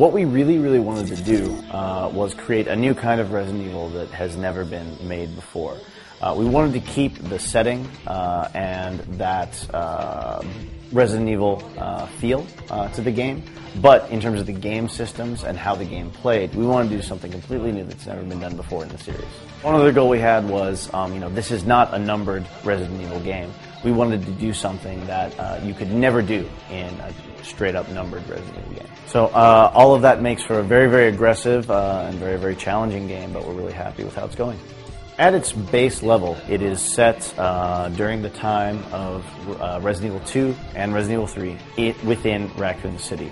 What we really wanted to do was create a new kind of Resident Evil that has never been made before. We wanted to keep the setting and that Resident Evil feel to the game, but in terms of the game systems and how the game played, we wanted to do something completely new that's never been done before in the series. One other goal we had was, this is not a numbered Resident Evil game. We wanted to do something that you could never do in a straight-up numbered Resident Evil game. So all of that makes for a very aggressive and very challenging game, but we're really happy with how it's going. At its base level, it is set during the time of Resident Evil 2 and Resident Evil 3 within Raccoon City.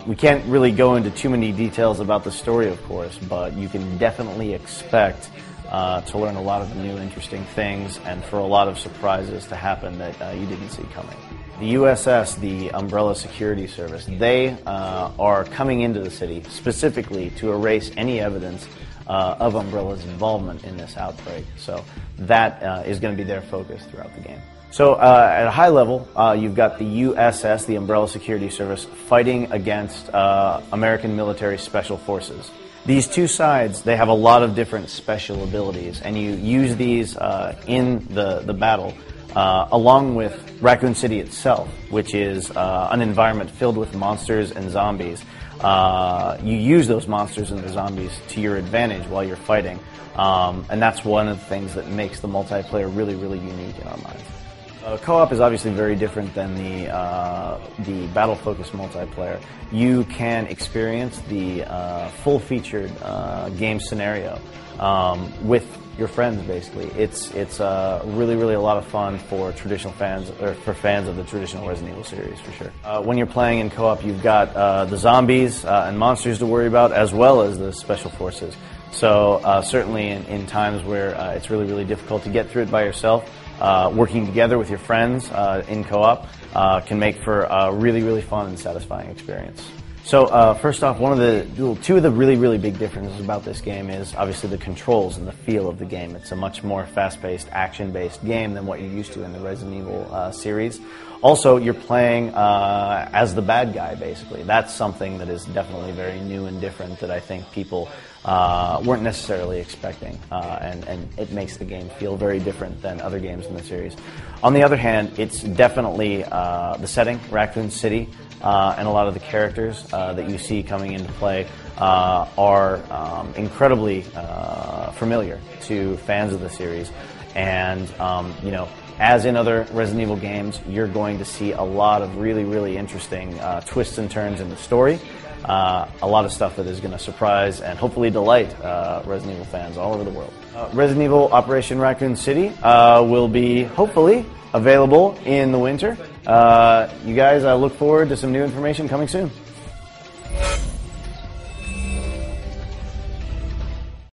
We can't really go into too many details about the story, of course, but you can definitely expect to learn a lot of new interesting things and for a lot of surprises to happen that you didn't see coming. The USS, the Umbrella Security Service, they are coming into the city specifically to erase any evidence of Umbrella's involvement in this outbreak. So that is going to be their focus throughout the game. So at a high level, you've got the USS, the Umbrella Security Service, fighting against American military special forces. These two sides, they have a lot of different special abilities, and you use these in the battle, along with Raccoon City itself, which is an environment filled with monsters and zombies. You use those monsters and the zombies to your advantage while you're fighting, and that's one of the things that makes the multiplayer really unique in our minds. Co-op is obviously very different than the battle-focused multiplayer. You can experience the full-featured game scenario with your friends, basically. It's really a lot of fun for traditional fans, or for fans of the traditional Resident Evil series, for sure. When you're playing in co-op, you've got the zombies and monsters to worry about, as well as the special forces. So certainly in times where it's really difficult to get through it by yourself, working together with your friends in co-op can make for a really fun and satisfying experience. So first off, two of the really big differences about this game is obviously the controls and the feel of the game. It's a much more fast-paced, action-based game than what you're used to in the Resident Evil series. Also, you're playing as the bad guy, basically. That's something that is definitely very new and different that I think people weren't necessarily expecting, and it makes the game feel very different than other games in the series. On the other hand, it's definitely the setting, Raccoon City, and a lot of the characters that you see coming into play are incredibly familiar to fans of the series. And, as in other Resident Evil games, you're going to see a lot of really interesting twists and turns in the story. A lot of stuff that is going to surprise and hopefully delight Resident Evil fans all over the world. Resident Evil Operation Raccoon City will be, hopefully, available in the winter. You guys, I look forward to some new information coming soon.